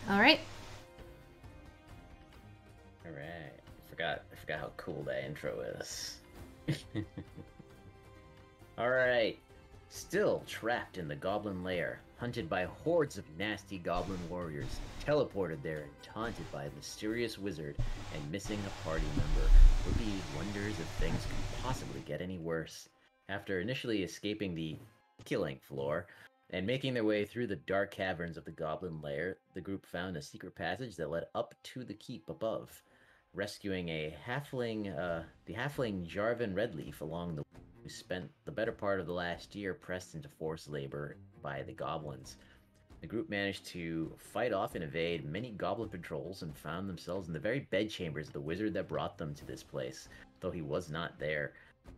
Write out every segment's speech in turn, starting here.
All right. All right. I forgot how cool that intro is. All right. Still trapped in the goblin lair, hunted by hordes of nasty goblin warriors, teleported there and taunted by a mysterious wizard, and missing a party member, Whoopi wonders if things could possibly get any worse. After initially escaping the killing floor and making their way through the dark caverns of the goblin lair, the group found a secret passage that led up to the keep above, rescuing the halfling Jarvan Redleaf along the who spent the better part of the last year pressed into forced labor by the goblins. The group managed to fight off and evade many goblin patrols and found themselves in the very bedchambers of the wizard that brought them to this place, though he was not there.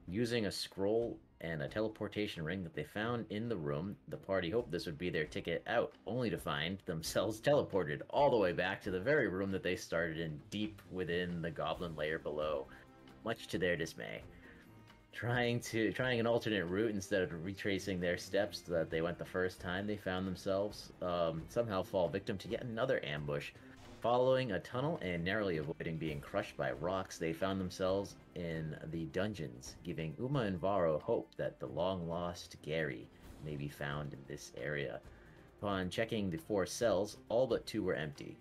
Using a scroll and a teleportation ring that they found in the room, the party hoped this would be their ticket out, only to find themselves teleported all the way back to the very room that they started in, deep within the goblin lair below, much to their dismay. Trying an alternate route instead of retracing their steps that they went the first time they found themselves, somehow fall victim to yet another ambush. Following a tunnel and narrowly avoiding being crushed by rocks, they found themselves in the dungeons, giving Uma and Varo hope that the long-lost Gary may be found in this area. Upon checking the 4 cells, all but 2 were empty.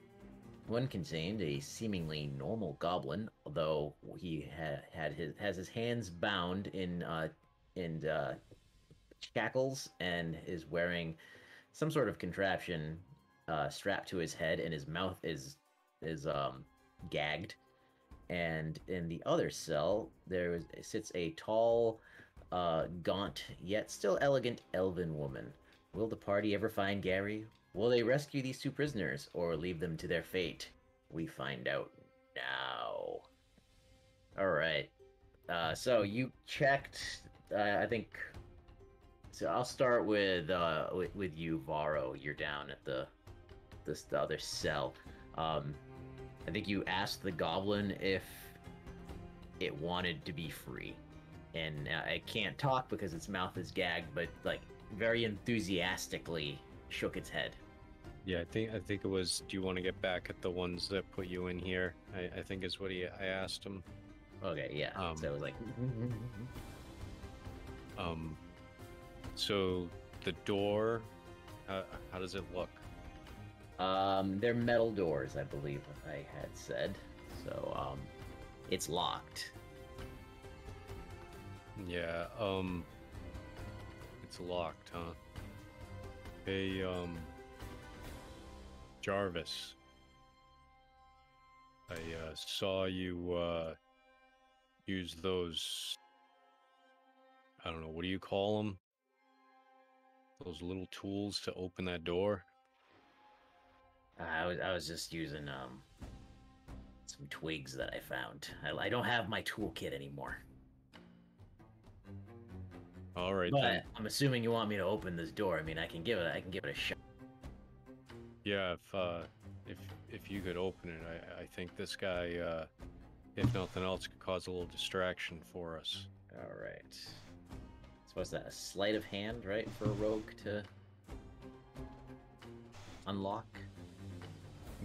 One contained a seemingly normal goblin, although he has his hands bound in shackles and is wearing some sort of contraption strapped to his head, and his mouth is gagged. And in the other cell, sits a tall, gaunt yet still elegant elven woman. Will the party ever find Gary? Will they rescue these 2 prisoners or leave them to their fate? We find out now. All right. So you checked. I think. So I'll start with you, Varo. You're down at the other cell. I think you asked the goblin if it wanted to be free, and it can't talk because its mouth is gagged, but like very enthusiastically shook its head. Yeah, I think it was, do you want to get back at the ones that put you in here? I think is what I asked him. Okay, yeah. So it was like so the door, how does it look? they're metal doors, I believe I had said. So it's locked. Yeah, it's locked, huh? Hey, Jarvis, I saw you use those, I don't know, what do you call them? Those little tools to open that door? I was just using some twigs that I found. I don't have my toolkit anymore. All right, But then. I'm assuming you want me to open this door. I mean, I can give it a shot. Yeah, if you could open it, I think this guy, if nothing else, could cause a little distraction for us. All right. Suppose that a sleight of hand, right, for a rogue to unlock?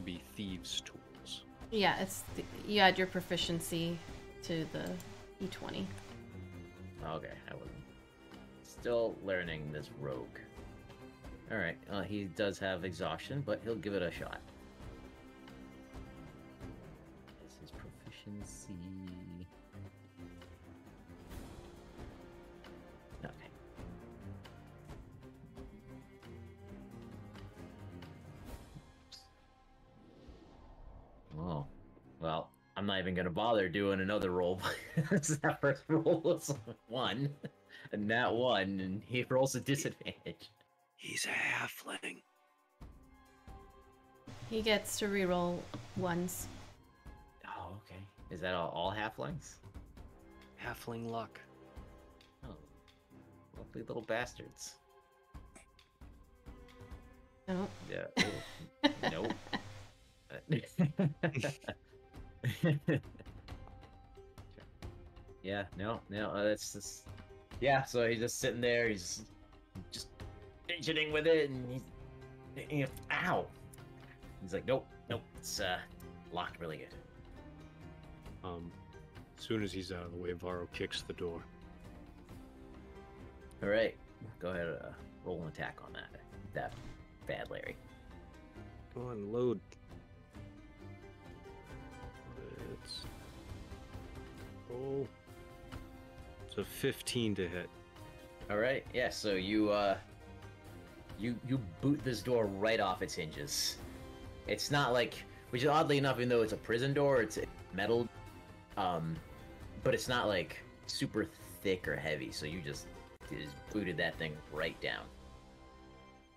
Be thieves' tools. Yeah, you add your proficiency to the E20. Okay, I wasn't. Still learning this rogue. All right, he does have exhaustion, but he'll give it a shot. This is proficiency. Okay. Oh, well, I'm not even gonna bother doing another roll. That first roll was 1, and that 1, and he rolls a disadvantage. He's a halfling. He gets to reroll ones. Oh, okay. Is that all halflings? Halfling luck. Oh, lovely little bastards. No. Yeah. Nope. Yeah, no, that's just. Yeah, so he's just sitting there, he's just fidgeting with it, and he's. Ow! He's like, nope, it's locked really good. As soon as he's out of the way, Varo kicks the door. All right, go ahead, roll an attack on that bad Larry. Go on, load. It's a 15 to hit. All right, yeah. So you boot this door right off its hinges. It's not like, which is oddly enough, even though it's a prison door, it's metal, but it's not like super thick or heavy. So you just booted that thing right down.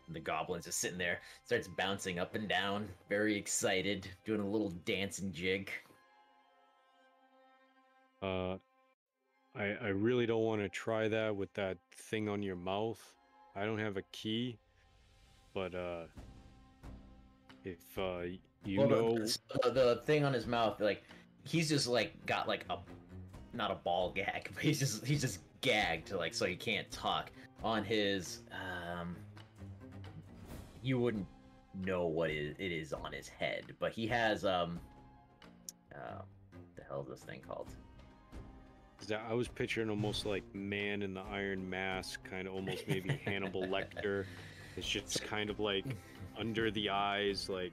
The goblins is sitting there, starts bouncing up and down, very excited, doing a little dance and jig. I really don't want to try that with that thing on your mouth. I don't have a key, but if you know the thing on his mouth, like he's just like got like a not a ball gag, but he's just gagged, like, so he can't talk. On his you wouldn't know what it is on his head, but he has what the hell is this thing called? I was picturing almost like Man in the Iron Mask, kind of almost maybe Hannibal Lecter. It's just kind of like under the eyes, like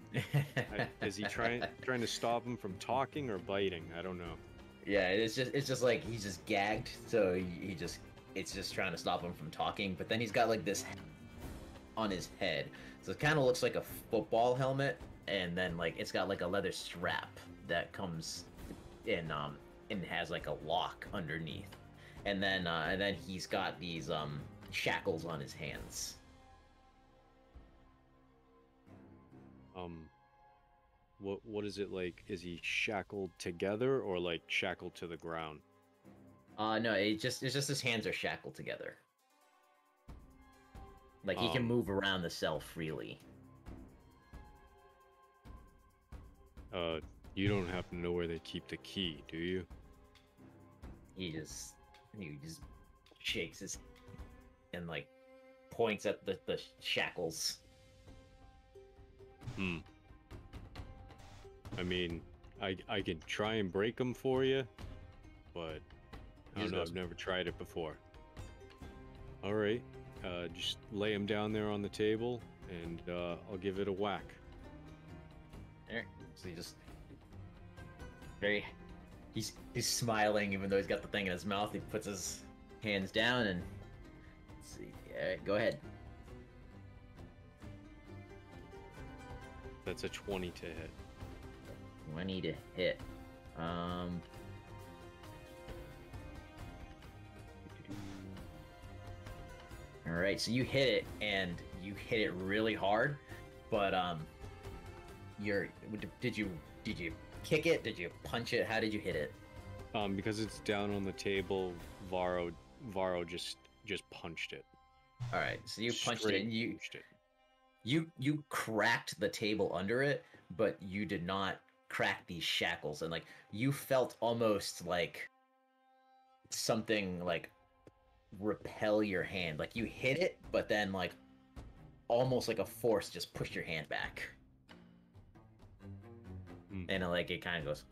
is he trying to stop him from talking or biting? I don't know. Yeah, it's just like he's just gagged, so it's just trying to stop him from talking. But then he's got like this on his head, so it kind of looks like a football helmet, and then like it's got like a leather strap that comes in and has like a lock underneath, and then he's got these shackles on his hands. What is it like? Is he shackled together or like shackled to the ground? No, it's just his hands are shackled together. Like he can move around the cell freely. You don't happen to know where they keep the key, do you? He just shakes his and like points at the shackles. I mean, I can try and break them for you, but I don't know. I've never tried it before. All right, just lay him down there on the table, and I'll give it a whack. There. So he just he's smiling even though he's got the thing in his mouth. He puts his hands down and let's see. All right, go ahead. That's a 20 to hit. 20 to hit. All right, so you hit it, and you hit it really hard, but did you kick it? Did you punch it? How did you hit it? Because it's down on the table, Varo just punched it. All right, so you punched it, and you cracked the table under it, but you did not crack these shackles, and like you felt almost like something like repel your hand. Like you hit it, but then like almost like a force just pushed your hand back. And like it kind of goes.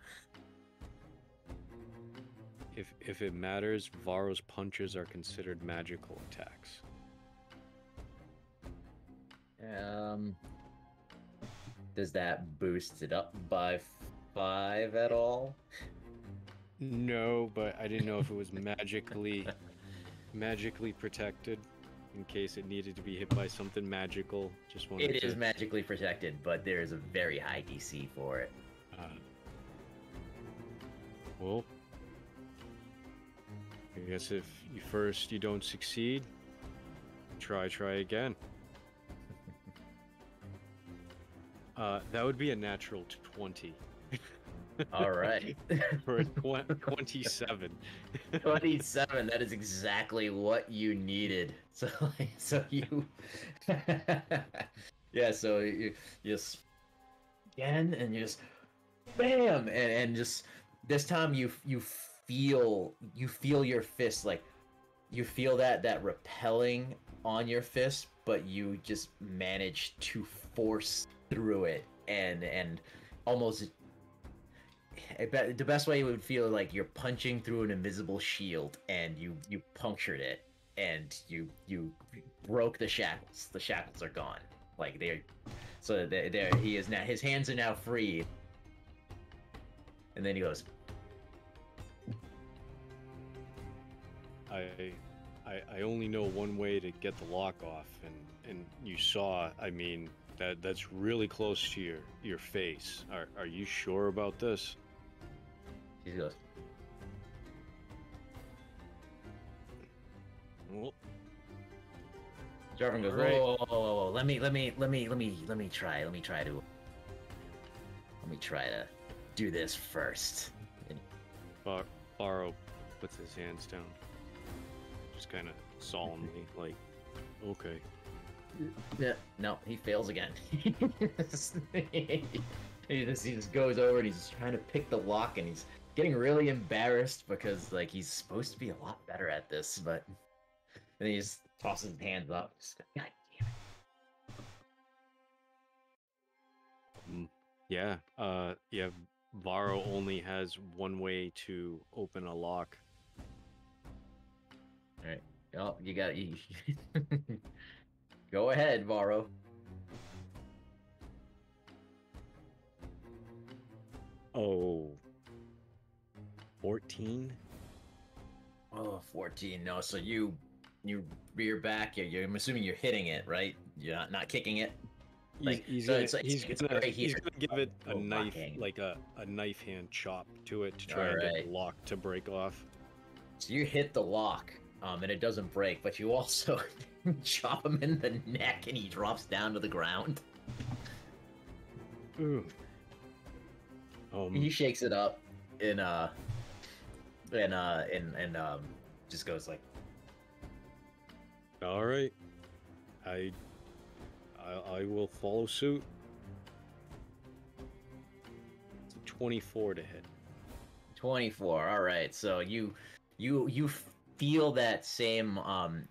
If it matters, Varo's punches are considered magical attacks. Does that boost it up by 5 at all? No, but I didn't know if it was magically protected in case it needed to be hit by something magical. Just wanted It is magically protected, but there is a very high DC for it. Well, I guess if you don't succeed, try again. That would be a natural 20. All right. For a 27. 27, that is exactly what you needed. So you... yeah, so you just... Again, and you just... Bam! And just... This time you feel your fist, like... You feel that repelling on your fist, but you just manage to force through it and almost the best way would feel like you're punching through an invisible shield and you punctured it and you broke the shackles. The shackles are gone. Like they're he is now, his hands are now free. And then he goes, I only know one way to get the lock off, and you saw, I mean, that's really close to your face. Are you sure about this? he goes, Well, Jarvan goes, Alright. whoa, let me try to do this first. And Varo puts his hands down, just kind of solemnly, like, okay. yeah, no, he fails again. he just goes over and he's trying to pick the lock and he's getting really embarrassed because like he's supposed to be a lot better at this, but then he just tosses his hands up. Just, God damn it. Yeah, Varo only has one way to open a lock. All right. Oh, you got you. Go ahead, Varo. Oh, 14? Oh, 14. No, so you rear back. I'm assuming you're hitting it, right? You're not kicking it. Like, He's so gonna, it's like he's it's gonna, right he's here. gonna give it a Oh, knife, fucking. like a knife hand chop to it to try and get Alright. the lock to break off. So you hit the lock, and it doesn't break, but you also chop him in the neck, and he drops down to the ground. Ooh. He shakes it up, and just goes like, All right, I will follow suit. It's a 24 to hit. 24. All right. So you feel that same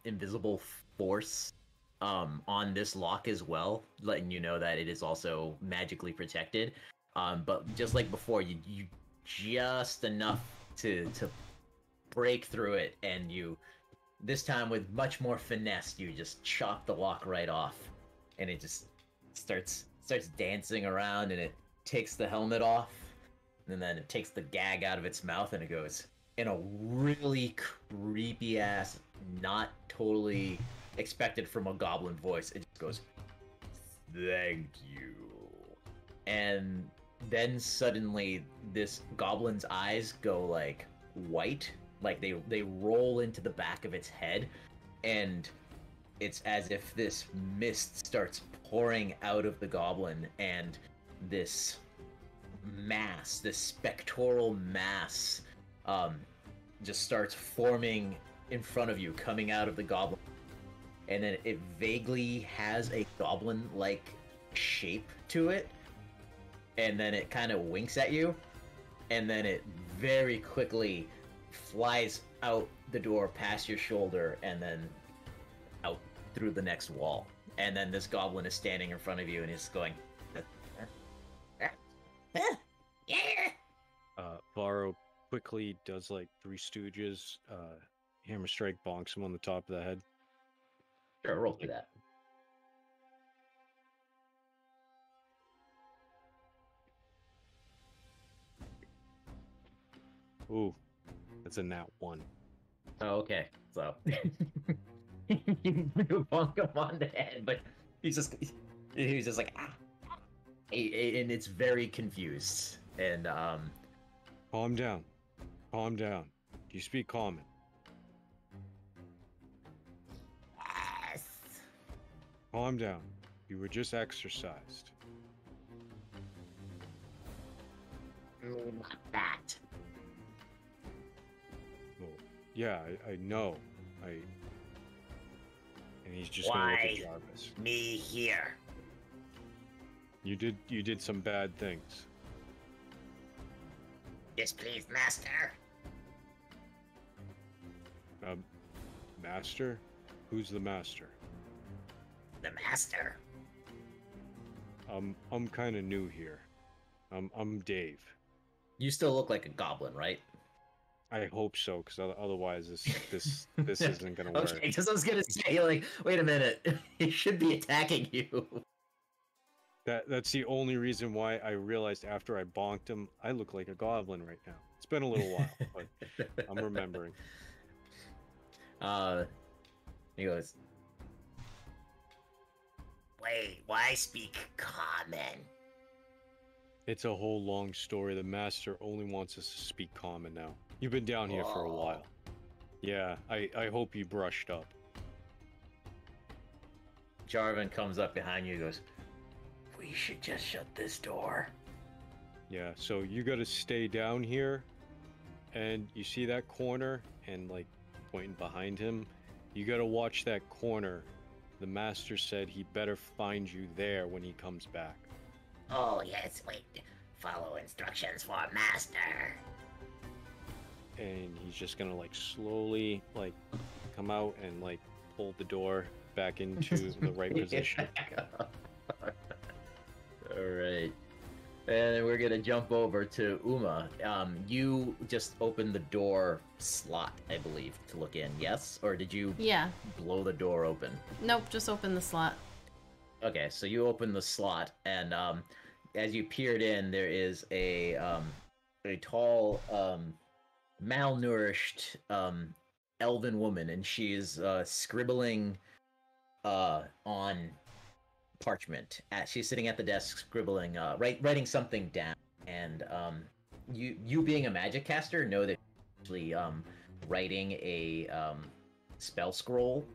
invisible force on this lock as well, letting you know that it is also magically protected. But just like before, you just enough to break through it, and you this time with much more finesse, you just chop the lock right off, and it just starts dancing around, and it takes the helmet off, and then it takes the gag out of its mouth, and it goes in a really creepy ass, not totally expected from a goblin voice. It just goes, "Thank you," and then suddenly this goblin's eyes go like white, like they roll into the back of its head, and it's as if this mist starts pouring out of the goblin, and this mass, this spectral mass, just starts forming in front of you, coming out of the goblin, and then it vaguely has a goblin-like shape to it, and then it kind of winks at you, and then it very quickly flies out the door past your shoulder and then out through the next wall. And then this goblin is standing in front of you and is going, Varo quickly does like Three Stooges, hammer strike, bonks him on the top of the head. sure, roll through that. Ooh, that's a nat 1. Oh, okay. So you bonk him on the head, but he's just like, ah. And it's very confused. And Calm down. Calm down. Do you speak common? yes. Calm down. You were just exercised. Not that. Oh, yeah, I know. And he's just gonna look Why at Jarvis. me here? You did some bad things. Displeased master. Master? Who's the master? The master. I'm kind of new here. I'm Dave. You still look like a goblin, right? I hope so, because otherwise this isn't gonna work. Okay, because I was gonna say, like, wait a minute, he should be attacking you. That's the only reason why I realized after I bonked him, I look like a goblin right now. It's been a little while, but I'm remembering. He goes, wait, why speak common? It's a whole long story. The master only wants us to speak common now. You've been down here for a while. Yeah, I hope you brushed up. Jarvan comes up behind you and goes, we should just shut this door. Yeah, so you gotta stay down here, and you see that corner, and like pointing behind him, you gotta watch that corner. The master said he better find you there when he comes back. Oh, yes, wait. Follow instructions for master. And he's just gonna like slowly like come out and like pull the door back into the right position. Alright. And then we're gonna jump over to Uma. You just opened the door slot, I believe, to look in, yes? Or did you blow the door open? Nope, just open the slot. Okay, so you open the slot, and as you peered in, there is a tall, malnourished elven woman, and she's scribbling on parchment. She's sitting at the desk scribbling, writing something down. And you being a magic caster know that she's actually writing a spell scroll.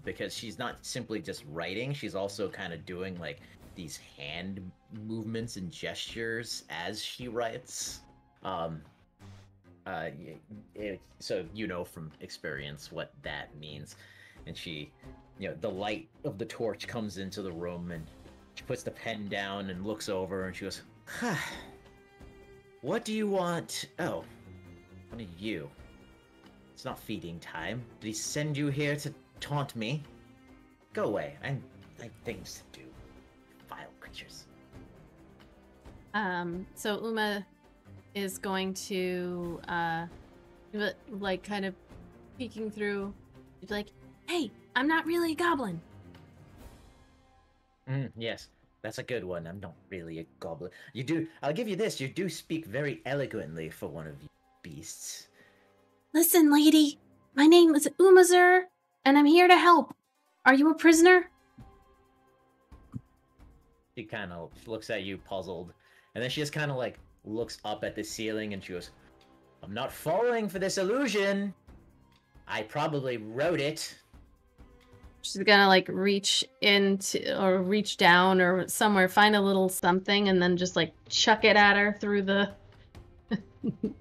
Because she's not simply just writing, she's also kind of doing like these hand movements and gestures as she writes. So you know from experience what that means. And she, the light of the torch comes into the room, and she puts the pen down and looks over, and she goes, what do you want? Oh, what are you? It's not feeding time. Did he send you here to taunt me? Go away. I have things to do. Vile creatures. So Uma is going to, like, kind of peeking through. She's like, hey, I'm not really a goblin. Yes, that's a good one. I'm not really a goblin. You do, I'll give you this, you do speak very eloquently for one of you beasts. Listen, lady, my name is Umazur, and I'm here to help. Are you a prisoner? She kind of looks at you puzzled, and then she just kind of like looks up at the ceiling and she goes, I'm not falling for this illusion. I probably wrote it. She's gonna like reach into or reach down or somewhere, find a little something, and then just like chuck it at her through the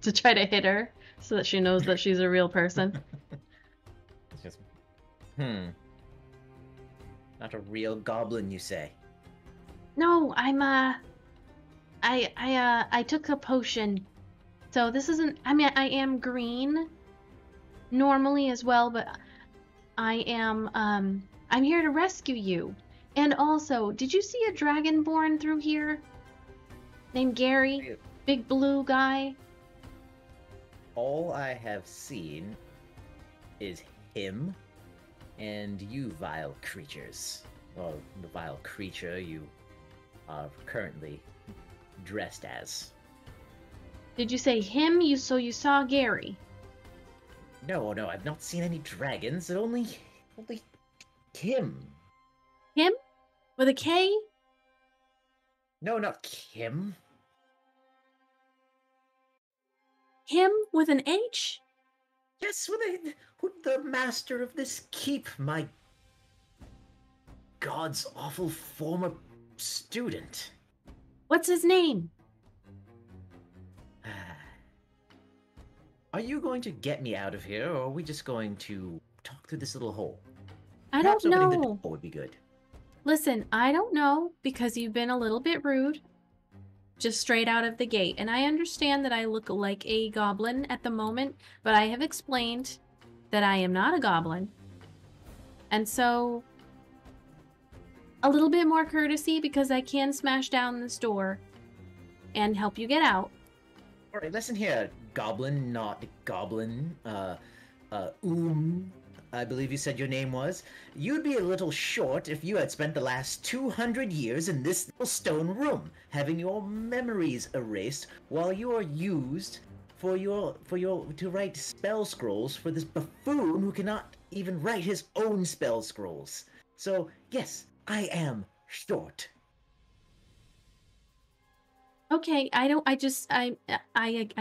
to try to hit her so that she knows that she's a real person. It's just, not a real goblin, you say? No, I'm I took a potion. So this isn't, I mean, I am green normally as well, but I am I'm here to rescue you. And also, did you see a dragonborn through here named Gary? Big blue guy? All I have seen is him and you vile creatures. Well, the vile creature you are currently dressed as. Did you say him? So you saw Gary? No, I've not seen any dragons. Only Kim. Kim? With a K? No, not Kim. Him with an H? Yes, with the master of this keep, my god's awful former student. What's his name? Are you going to get me out of here, or are we just going to talk through this little hole? I Perhaps don't opening the know. door would be good. Listen, I don't know because you've been a little bit rude. Just straight out of the gate. And I understand that I look like a goblin at the moment, but I have explained that I am not a goblin. And so, a little bit more courtesy because I can smash down this door and help you get out. All right, listen here, goblin, not goblin. I believe you said your name was. You'd be a little short if you had spent the last 200 years in this little stone room, having your memories erased while you are used to write spell scrolls for this buffoon who cannot even write his own spell scrolls. So yes, I am short. Okay, I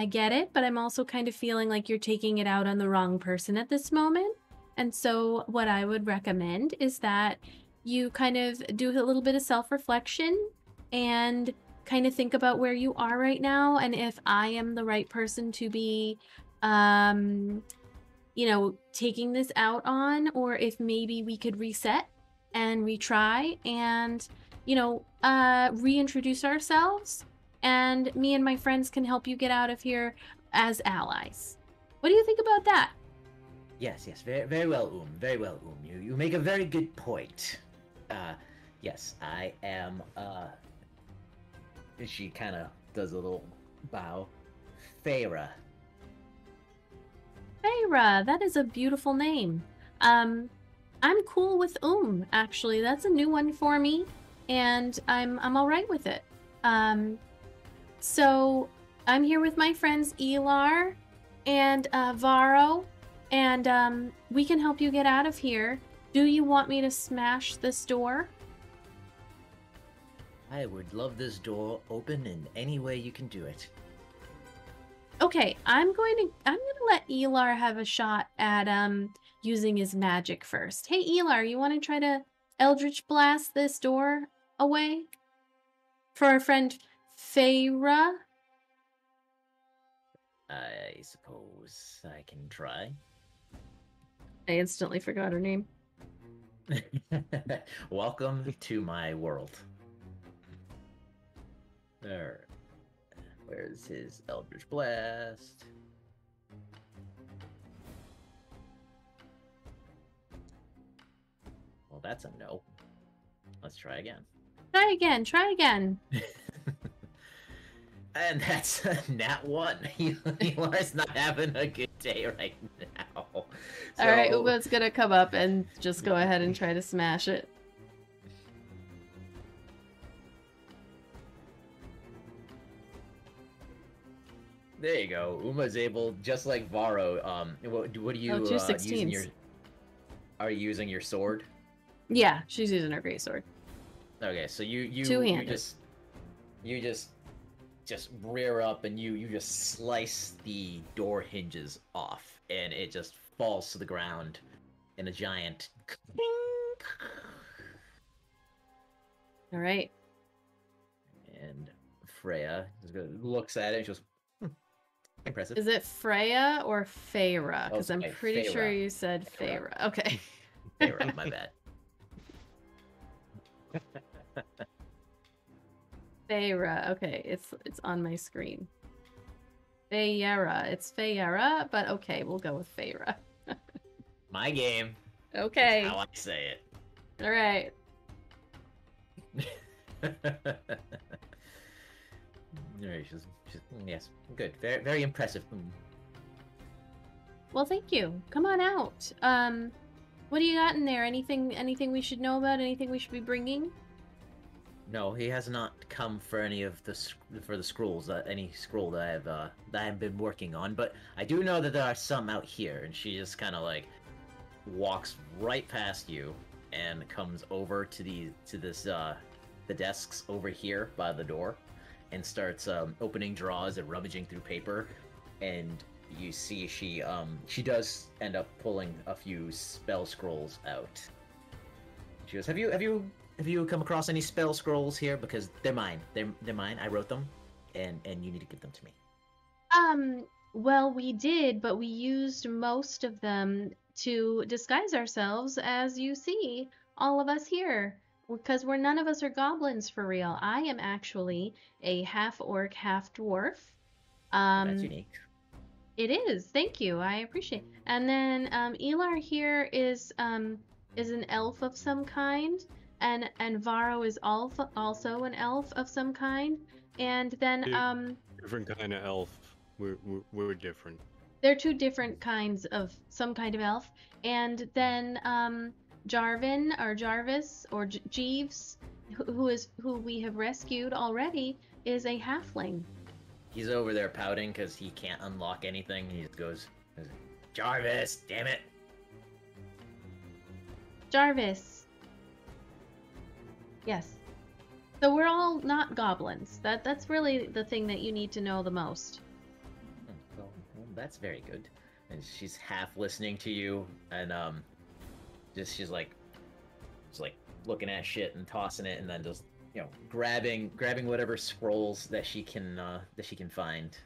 get it, but I'm also kind of feeling like you're taking it out on the wrong person at this moment. And so what I would recommend is that you kind of do a little bit of self-reflection and kind of think about where you are right now and if I am the right person to be taking this out on, or if maybe we could reset and retry and reintroduce ourselves, and me and my friends can help you get out of here as allies. What do you think about that? Yes, very, very well, very well, You make a very good point. Yes, I am, she kind of does a little bow. Feyre. Feyre, that is a beautiful name. I'm cool with actually. That's a new one for me, and I'm all right with it. So I'm here with my friends Elar and Varo, and we can help you get out of here. Do you want me to smash this door? I would love this door open in any way you can do it. Okay, I'm gonna let Elar have a shot at using his magic first. Hey Elar, you want to try to Eldritch Blast this door away for our friend Feyre? I suppose I can try. I instantly forgot her name. Welcome to my world. There. Where's his Eldritch Blast? Well, that's a no. Let's try again. Try again. And that's a nat 1. Elar's not having a good day right now. So... Alright, Uma's gonna come up and just go ahead and try to smash it. There you go. Uma's able, just like Varo. What do you using your? Are you using your sword? Yeah, she's using her greatsword. Okay, so you Two-handed. you just rear up and you just slice the door hinges off, and it just falls to the ground in a giant. All right. And Freya looks at it and she goes, impressive. Is it Freya or Feyre? Because I'm pretty Feyre. sure you said Feyre. Okay. Feyre, my bad. Feyre. Okay, it's on my screen. Feyre. It's Feyre, but okay, we'll go with Feyre. My game. Okay. That's how I say it. All right. Yes, good. Very, very impressive. Well, thank you. Come on out. What do you got in there? Anything we should know about? Anything we should be bringing? No, he has not come for any of the scrolls. Any scroll that I've been working on. But I do know that there are some out here, and she just kind of like walks right past you and comes over to the desks over here by the door, and starts opening drawers and rummaging through paper, and you see she does end up pulling a few spell scrolls out. She goes, Have you come across any spell scrolls here? Because they're mine. They're mine. I wrote them, and you need to give them to me. Well, we did, but we used most of them to disguise ourselves, as you see, all of us here. Because none of us are goblins for real. I am actually a half-orc, half-dwarf. That's unique. It is. Thank you. I appreciate it. And then Elar here is an elf of some kind. and Varo is also an elf of some kind. And then Different kind of elf. We're different. they're two different kinds of some kind of elf. And then Jarvin or Jarvis or Jeeves, who we have rescued already, is a halfling. He's over there pouting because he can't unlock anything. He just goes, Jarvis, damn it. Jarvis. Yes. So we're all not goblins. That's really the thing that you need to know the most. Well, that's very good. And she's half listening to you, and she's like looking at shit and tossing it, and then just grabbing whatever scrolls that she can find.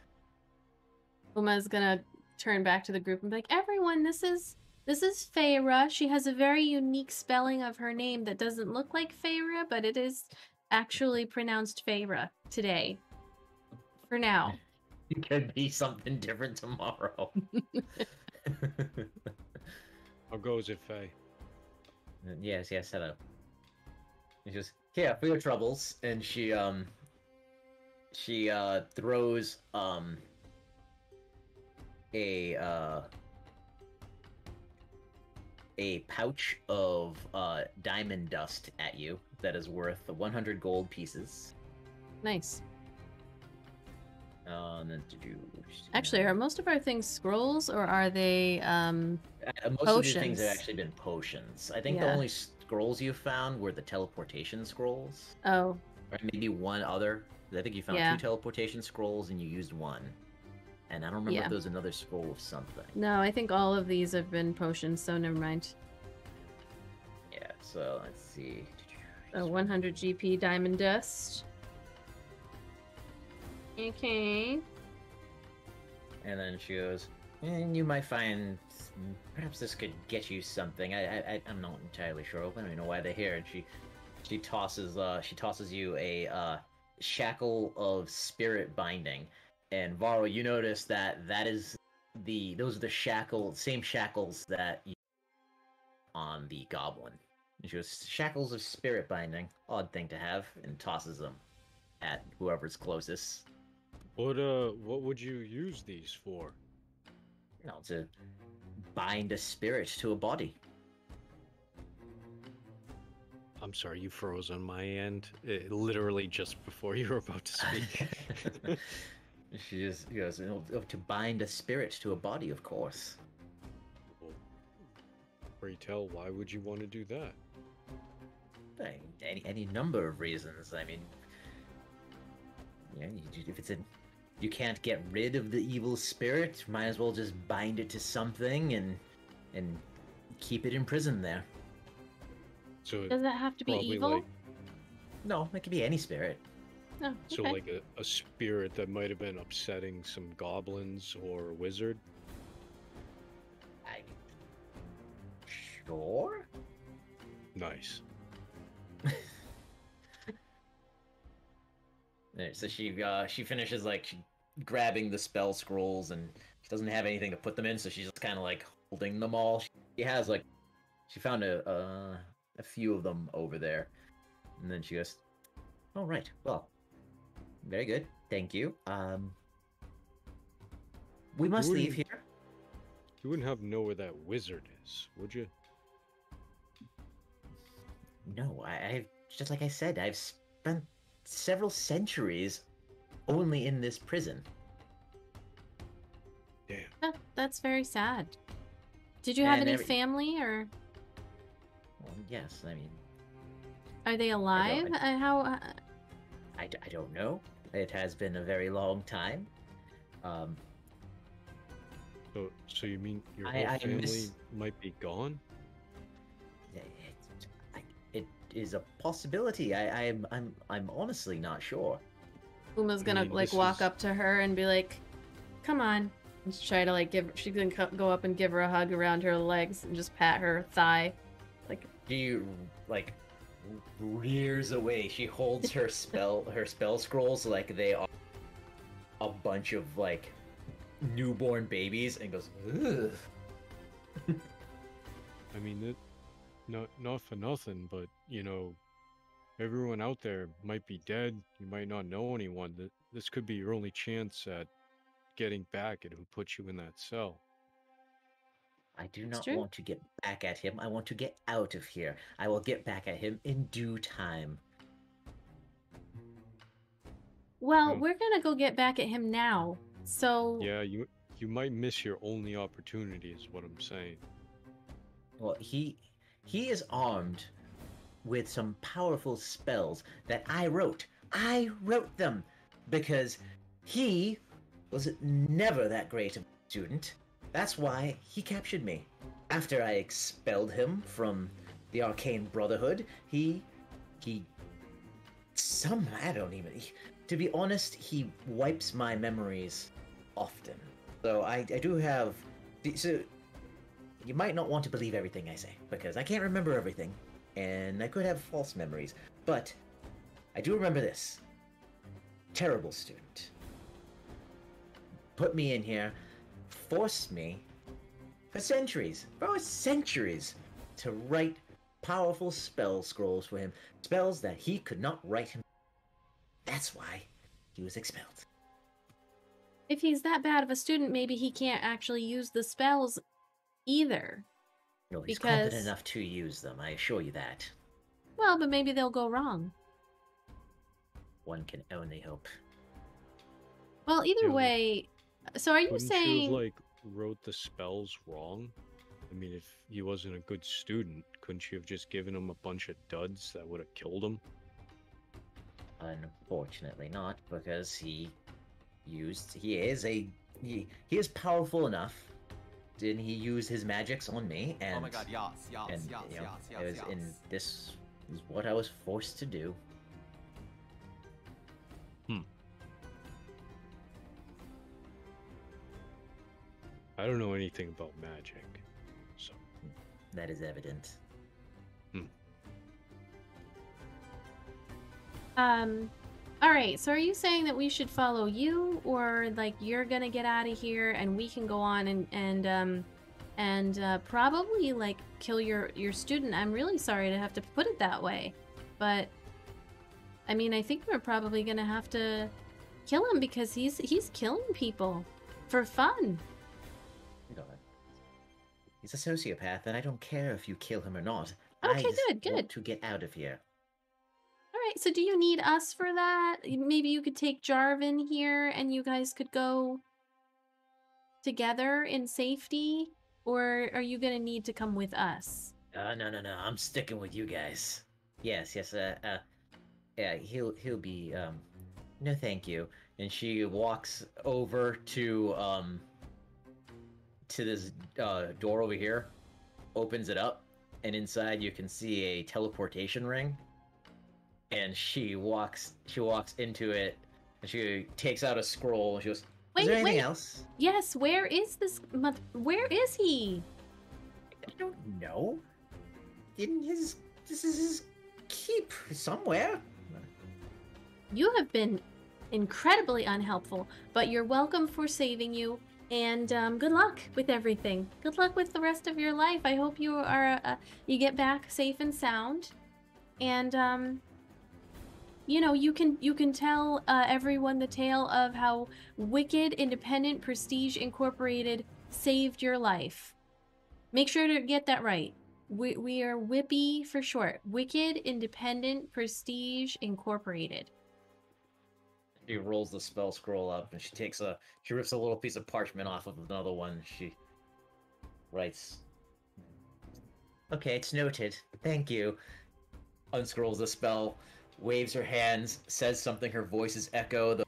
Uma's gonna turn back to the group and be like, "Everyone, this is Feyre. She has a very unique spelling of her name that doesn't look like Feyre, but it is actually pronounced Feyre today. For now." It could be something different tomorrow. How goes it, Faye? Yes, hello. She goes, "Here, for your troubles," and she throws a pouch of diamond dust at you that is worth 100 gold pieces. Nice. And then Actually, are most of our things scrolls, or are they most potions? of these things have actually been potions. I think the only scrolls you found were the teleportation scrolls. Oh. Or maybe one other. I think you found 2 teleportation scrolls and you used 1. And I don't remember if there was another scroll of something. No, I think all of these have been potions, so never mind. Yeah, so let's see. 100 GP diamond dust. Okay. And then she goes, and you might find perhaps this could get you something. I'm not entirely sure. I don't even know why they're here. And she tosses you a shackle of spirit binding. And Varo, you notice that those are the same shackles that you on the goblin. And she goes, shackles of spirit binding, odd thing to have, and tosses them at whoever's closest. What would you use these for? To bind a spirit to a body. I'm sorry, you froze on my end. Literally just before you were about to speak. She just goes, to bind a spirit to a body, of course. Well, pray tell, why would you want to do that? Any number of reasons. I mean, if you can't get rid of the evil spirit, might as well just bind it to something and keep it imprisoned there. So does that have to be evil? No, it could be any spirit. Oh, okay. So like a spirit that might have been upsetting some goblins or a wizard? Sure. Nice. So she finishes grabbing the spell scrolls, and she doesn't have anything to put them in, so she's just kind of holding them all. She has she found a few of them over there, and then she goes, "Oh right, well, very good, thank you. We must leave here." You wouldn't have to know where that wizard is, would you? No, I've just like I said, I've spent several centuries only in this prison. Damn. That's very sad. Did you have any family, or? Well, yes, I mean. Are they alive? How? I don't know. It has been a very long time. So you mean your whole family might be gone? It is a possibility. I'm honestly not sure. Uma's gonna walk up to her and be like, "Come on," and just try to she's gonna go up and give her a hug around her legs and just pat her thigh, She rears away. She holds her spell scrolls like they are a bunch of newborn babies, and goes, "Ugh." I mean, not for nothing, but you know, everyone out there might be dead. You might not know anyone. This could be your only chance at getting back at who put you in that cell. I do It's not true. want to get back at him. I want to get out of here. I will get back at him in due time. Well, Well, we're gonna go get back at him now. So yeah, you might miss your only opportunity, is what I'm saying. Well, he is armed with some powerful spells that I wrote. I wrote them because he was never that great of a student. That's why he captured me. After I expelled him from the Arcane Brotherhood, he some I don't even to be honest, he wipes my memories often. So I do have so you might not want to believe everything I say because I can't remember everything and I could have false memories, but I do remember this. Terrible student. Put me in here, forced me for centuries, to write powerful spell scrolls for him, spells that he could not write him. That's why he was expelled. if he's that bad of a student, maybe he can't actually use the spells either. No, he's Because- competent enough to use them, I assure you that. Well, but maybe they'll go wrong. One can only hope. Well, either Yeah, but way, so are you Couldn't you saying have, like, wrote the spells wrong? I mean, if he wasn't a good student, couldn't you have just given him a bunch of duds that would have killed him? Unfortunately not, because he is powerful enough. Didn't he use his magics on me? And Oh my god, yes, yes, and yes, you know, yes, it yes, was yes. in this is what I was forced to do. I don't know anything about magic, so That is evident. all right, so are you saying that we should follow you, or like you're gonna get out of here and we can go on and probably like kill your student? I'm really sorry to have to put it that way, but I mean, I think we're probably gonna have to kill him because he's killing people for fun. You know, he's a sociopath, and I don't care if you kill him or not. Okay, I just good. want to get out of here. All right, so do you need us for that? Maybe you could take Jarvan here and you guys could go together in safety? Or are you gonna need to come with us? No. I'm sticking with you guys. Yes. Yeah. He'll be. No, thank you. And she walks over to this door over here, opens it up, and inside you can see a teleportation ring. And she walks into it, and she takes out a scroll, and she goes, "Is there anything else?" Yes, where is this where is he? I don't know. This is his keep somewhere. You have been incredibly unhelpful, but you're welcome for saving you. And good luck with everything. Good luck with the rest of your life. I hope you are you get back safe and sound. And you know, you can tell everyone the tale of how Wicked Independent Prestige Incorporated saved your life. Make sure to get that right. We are Whippy for short. Wicked Independent Prestige Incorporated. She rolls the spell scroll up, and she rips a little piece of parchment off of another one. She writes, "Okay, it's noted. Thank you." Unscrolls the spell, waves her hands, says something. Her voice is echo. The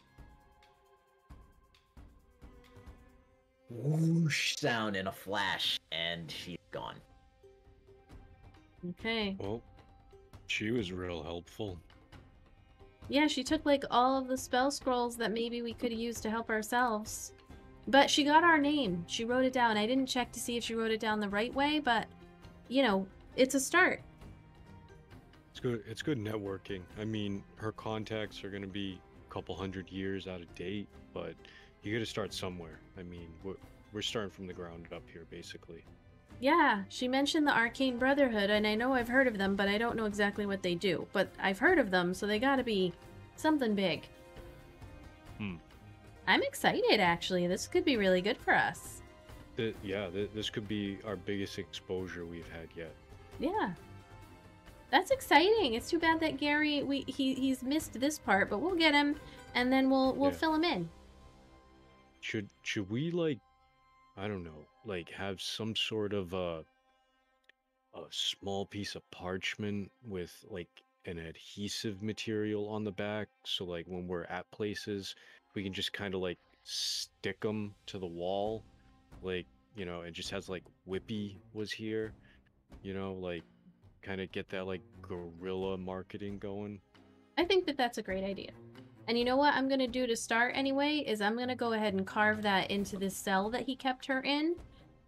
whoosh sound in a flash, and she's gone. Okay. well, she was real helpful. Yeah, she took like all of the spell scrolls that maybe we could use to help ourselves. But she got our name. She wrote it down. I didn't check to see if she wrote it down the right way, but you know, it's a start. It's good networking. I mean, her contacts are going to be a couple hundred years out of date, but you got to start somewhere. I mean, we're starting from the ground up here, basically. Yeah, she mentioned the Arcane Brotherhood, and I know I've heard of them, but I don't know exactly what they do. But I've heard of them, so they gotta be something big. Hmm. I'm excited, actually. This could be really good for us. This could be our biggest exposure we've had yet. Yeah. That's exciting. It's too bad that Gary, he's missed this part, but we'll get him, and then we'll Yeah. fill him in. Should we, like, I don't know, like, have some sort of a small piece of parchment with like an adhesive material on the back, so like when we're at places we can just kind of like stick them to the wall, like, you know, it just has like Whippy was here, you know, like kind of get that like guerrilla marketing going. I think that that's a great idea. And you know what I'm going to do to start anyway is I'm going to go ahead and carve that into this cell that he kept her in.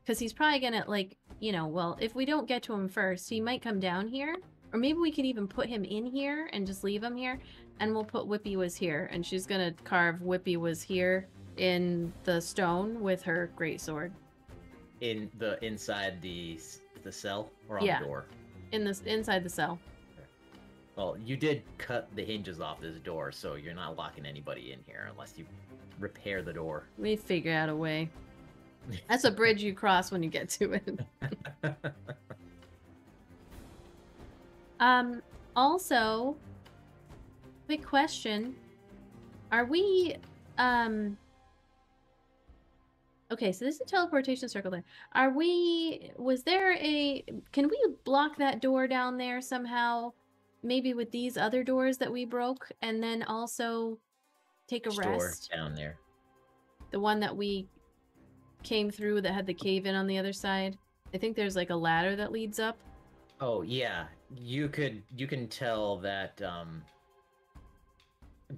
Because he's probably going to, like, you know, well, if we don't get to him first, he might come down here. Or maybe we could even put him in here and just leave him here. And we'll put Whippy was here. And she's going to carve Whippy was here in the stone with her greatsword. Inside the cell or on Yeah. the door? Inside the cell. Well, you did cut the hinges off this door, so you're not locking anybody in here unless you repair the door. We figure out a way. That's a bridge you cross when you get to it. Also, quick question. Are we, okay, so this is a teleportation circle there. Can we block that door down there somehow? Maybe with these other doors that we broke, and then also take a rest? Down there. The one that we came through that had the cave in on the other side. I think there's like a ladder that leads up. Oh yeah, you can tell that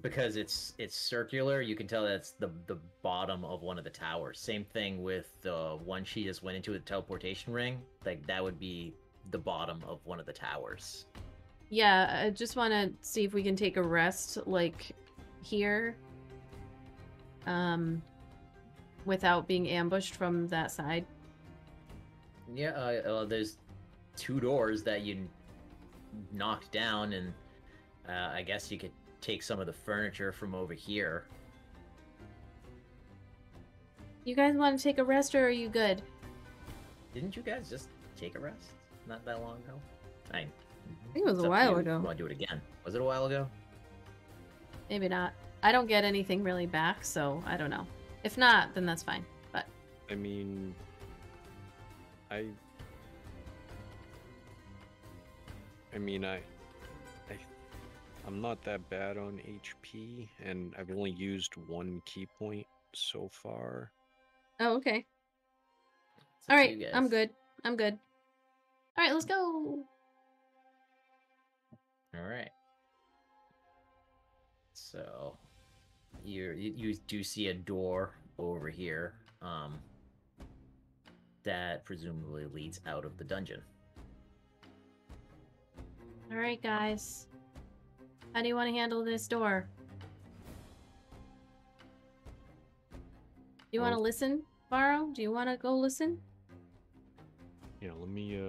because it's circular. You can tell that's the bottom of one of the towers. Same thing with the one she just went into, the teleportation ring. Like that would be the bottom of one of the towers. Yeah, I just want to see if we can take a rest, like, here. Without being ambushed from that side. Yeah, there's 2 doors that you knocked down, and I guess you could take some of the furniture from over here. You guys want to take a rest, or are you good? Didn't you guys just take a rest not that long ago? I think it was a while ago. You want to do it again? Was it a while ago? Maybe not. I don't get anything really back, so I don't know. If not, then that's fine. But I mean, I'm not that bad on HP, and I've only used 1 key point so far. oh, okay. All right, I'm good. I'm good. All right, let's go. All right. So you do see a door over here that presumably leads out of the dungeon. All right, guys. How do you want to handle this door? Do you want to listen, Varo? Do you want to go listen? Yeah, let me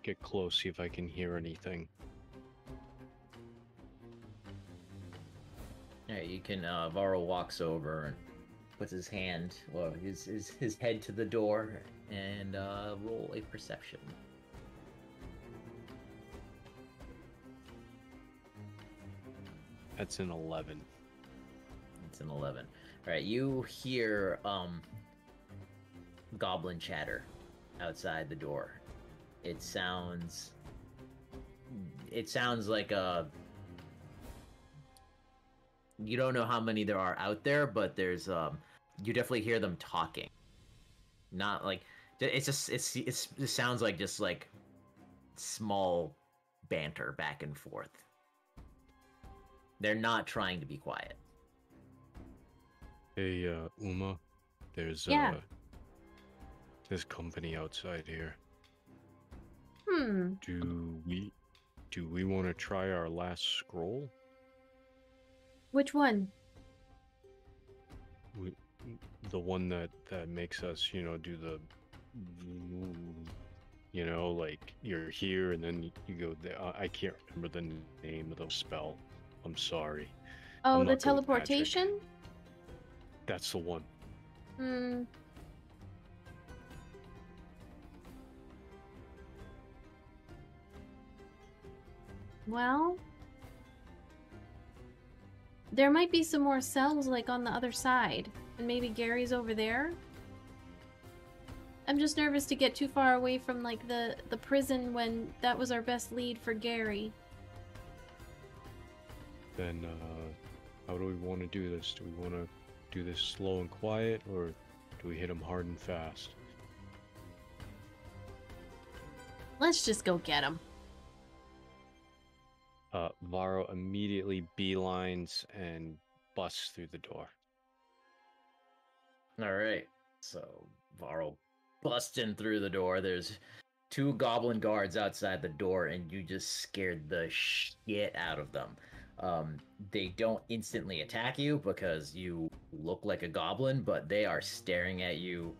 get close, see if I can hear anything. Alright, you can Varo walks over and puts his hand, well, his head to the door and roll a perception. That's an 11. It's an 11. Alright, you hear goblin chatter outside the door. It sounds like a, you don't know how many there are out there, but there's you definitely hear them talking. Not like it sounds like just like small banter back and forth. They're not trying to be quiet. Hey, Uma, there's Yeah. There's company outside here. Do we want to try our last scroll? Which one? The one that makes us, you know, do the You know, like you're here and then you go there. I can't remember the name of the spell. I'm sorry. Oh, I'm the not good with magic. teleportation? That's the one. Hmm. Well, there might be some more cells like on the other side, and maybe Gary's over there. I'm just nervous to get too far away from like the prison when that was our best lead for Gary. Then, how do we want to do this? Do we want to do this slow and quiet, or do we hit him hard and fast? Let's just go get him. Varo immediately beelines and busts through the door. All right. So Varl busts in through the door. There's 2 goblin guards outside the door, and you just scared the shit out of them. They don't instantly attack you because you look like a goblin, but they are staring at you.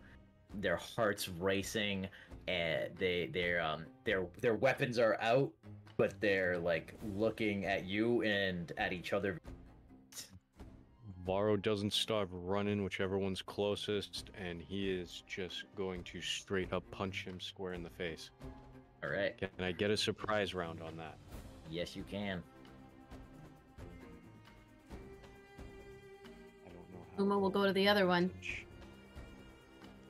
Their hearts racing, and their weapons are out, but they're like looking at you and at each other. Varo doesn't stop running whichever one's closest, and he is just going to straight up punch him square in the face. All right. Can I get a surprise round on that? Yes, you can. I don't know how. Uma will go to the other one.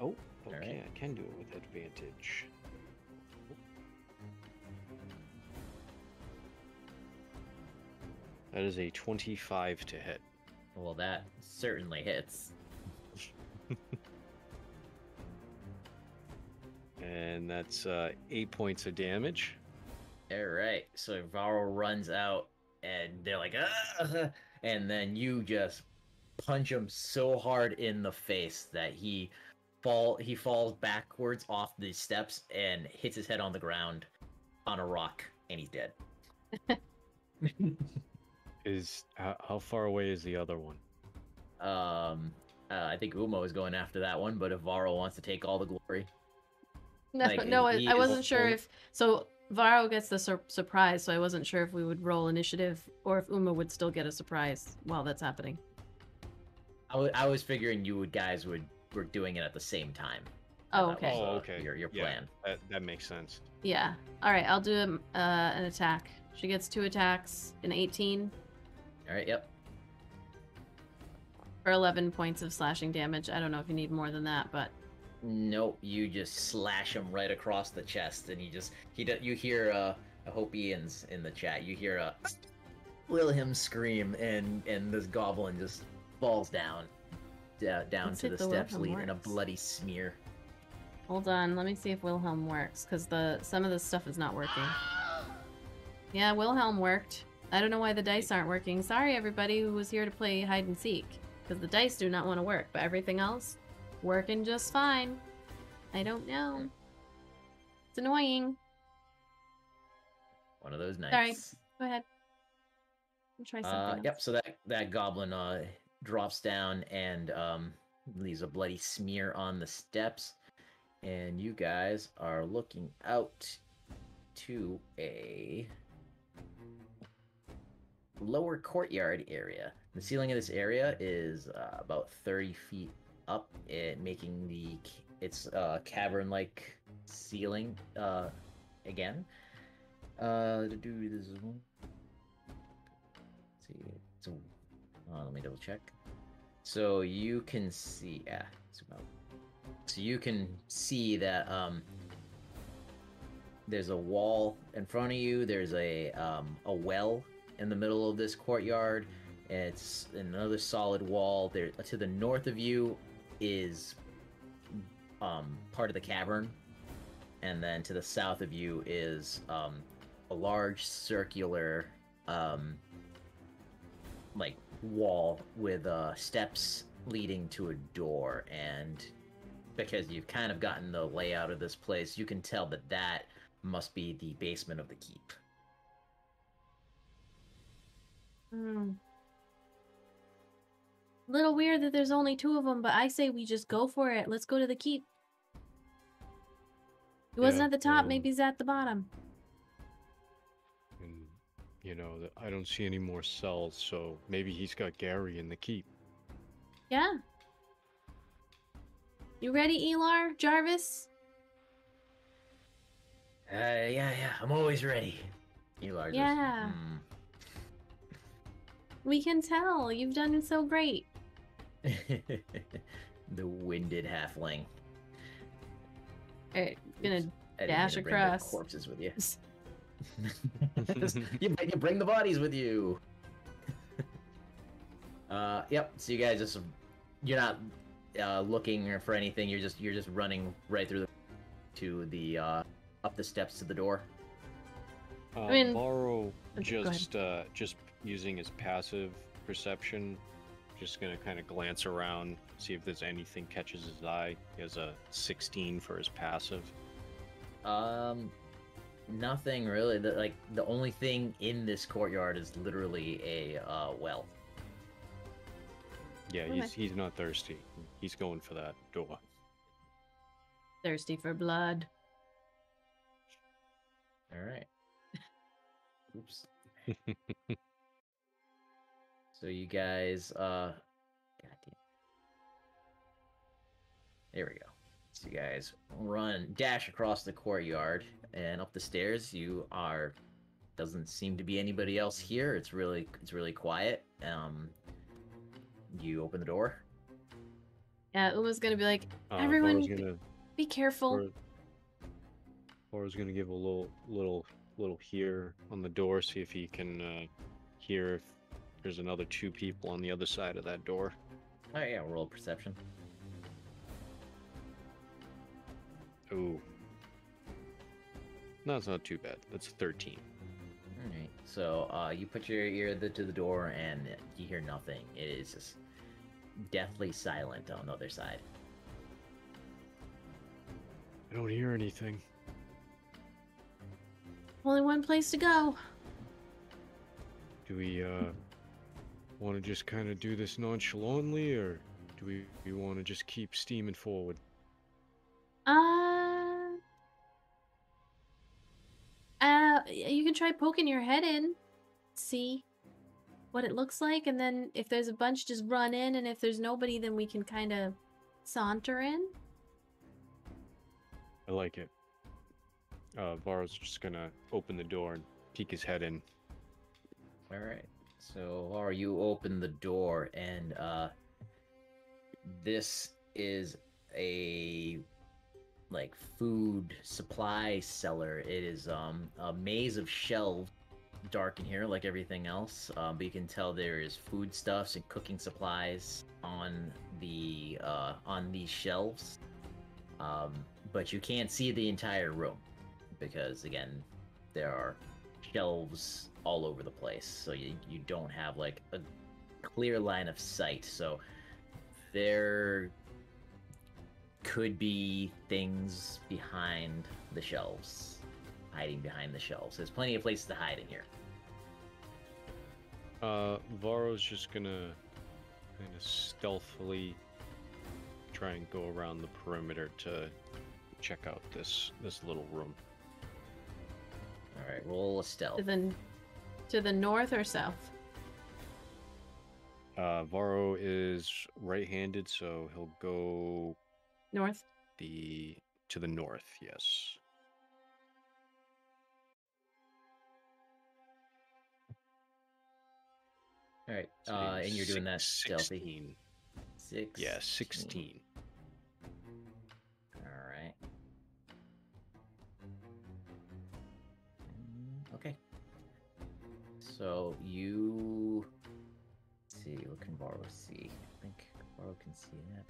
Oh, okay, Alright. I can do it with advantage. That is a 25 to hit. Well, that certainly hits. And that's 8 points of damage. All right. So Varro runs out, and they're like, ah! And then you just punch him so hard in the face that he falls backwards off the steps and hits his head on the ground on a rock, and he's dead. How far away is the other one? I think Umo is going after that one, but if Varro wants to take all the glory, No, Like, no, he I is wasn't sure only- if... So, Varo gets the surprise, so I wasn't sure if we would roll initiative or if Uma would still get a surprise while that's happening. I was figuring you guys were doing it at the same time. Oh, That okay. was, Oh, okay. Your Yeah. plan. That makes sense. Yeah. Alright, I'll do an attack. She gets 2 attacks, an 18 All right. Yep. for 11 points of slashing damage. I don't know if you need more than that, but... Nope, you just slash him right across the chest, and you hear I hope Ian's in the chat. You hear Wilhelm scream, and this goblin just falls down Let's to see the if the steps, Wilhelm leaving a works. bloody smear. Hold on, let me see if Wilhelm works, because some of this stuff is not working. Yeah, Wilhelm worked. I don't know why the dice aren't working. Sorry, everybody who was here to play hide and seek, because the dice do not want to work, but everything else working just fine. I don't know. It's annoying. One of those nights. Sorry. Go ahead. I'll try something Yep. else. So that goblin drops down and leaves a bloody smear on the steps, and you guys are looking out to a lower courtyard area. The ceiling of this area is about 30 feet up, making its cavern-like ceiling again. To do this one. See, so let me double check. So you can see, zoom out. So you can see that there's a wall in front of you. There's a well in the middle of this courtyard. It's another solid wall. There to the north of you is part of the cavern, and then to the south of you is a large circular like wall with steps leading to a door. And because you've kind of gotten the layout of this place, you can tell that must be the basement of the keep. Little weird that there's only 2 of them, but I say we just go for it. Let's go to the keep. He wasn't Yeah, at the top, maybe he's at the bottom. And, you know, I don't see any more cells, so maybe he's got Gary in the keep. Yeah. You ready, Elar? Jarvis? Yeah, I'm always ready. Elar just, Yeah. We can tell. You've done so great. The winded halfling. Alright, gonna I didn't dash mean to bring across. the corpses with you. you bring the bodies with you. Yep. So you guys just, you're not looking for anything. You're just running right through to the up the steps to the door. I mean- Varo Okay, go just using his passive perception, just gonna kind of glance around, see if there's anything catches his eye. He has a 16 for his passive. Nothing really. The only thing in this courtyard is literally a well. Yeah, Okay. he's not thirsty. He's going for that door. Thirsty for blood. All right. Oops. So you guys, God damn. There we go. So you guys dash across the courtyard and up the stairs. Doesn't seem to be anybody else here. It's really quiet. You open the door. Yeah, Uma's gonna be like, Vara's everyone, gonna be careful. Vara's gonna give a little hear on the door, see if he can hear if there's another 2 people on the other side of that door. Oh yeah, roll perception. Ooh. No, it's not too bad. That's 13. All right. So you put your ear to the door and you hear nothing. It is just deathly silent on the other side. I don't hear anything. Only one place to go. Do we want to just kind of do this nonchalantly, or do we want to just keep steaming forward? You can try poking your head in, see what it looks like, and then if there's a bunch, just run in, and if there's nobody, then we can kind of saunter in. I like it. Varo's just gonna open the door and peek his head in. All right. So Laura, you open the door and this is a food supply cellar. It is a maze of shelves, dark in here like everything else, but you can tell there is foodstuffs and cooking supplies on these shelves, but you can't see the entire room because again there are shelves all over the place, so you don't have like a clear line of sight. So there could be things behind the shelves, hiding behind the shelves. There's plenty of places to hide in here. Varo's just gonna kind of stealthily try and go around the perimeter to check out this little room. All right, roll a stealth. To the north or south? Varo is right-handed, so he'll go North. to the north. Yes. All right, So and you're doing that stealthy. 16. 6. Yeah, 16. All right. Okay. So you let's see. What can Varo see? I think Varo can see that.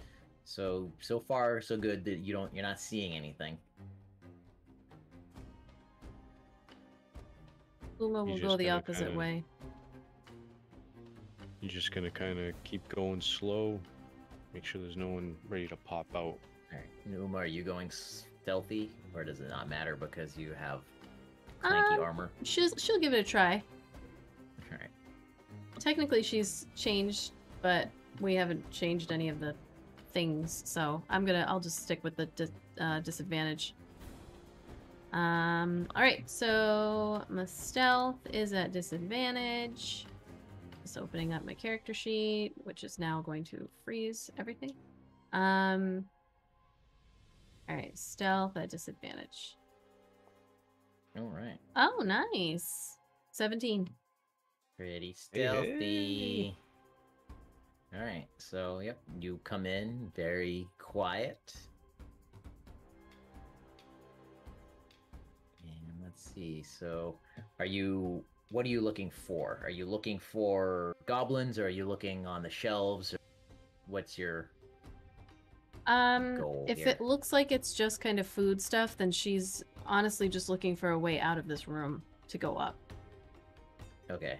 So far so good that you're not seeing anything. Uma will He's go just the gonna opposite kinda- way. You're just gonna kind of keep going slow. Make sure there's no one ready to pop out. All right, Numa, are you going stealthy, or does it not matter because you have clanky armor? She'll give it a try. All right. Technically, she's changed, but we haven't changed any of the things, so I'll just stick with the disadvantage. All right, so my stealth is at disadvantage. Just opening up my character sheet, which is now going to freeze everything. All right, stealth at disadvantage. All right. Oh, nice. 17. Pretty Hey, stealthy. All right. So, yep, you come in very quiet. And let's see. So, what are you looking for? Are you looking for goblins, or are you looking on the shelves? Or what's your goal If here? it looks like it's just kind of food stuff, then she's honestly just looking for a way out of this room to go up. Okay.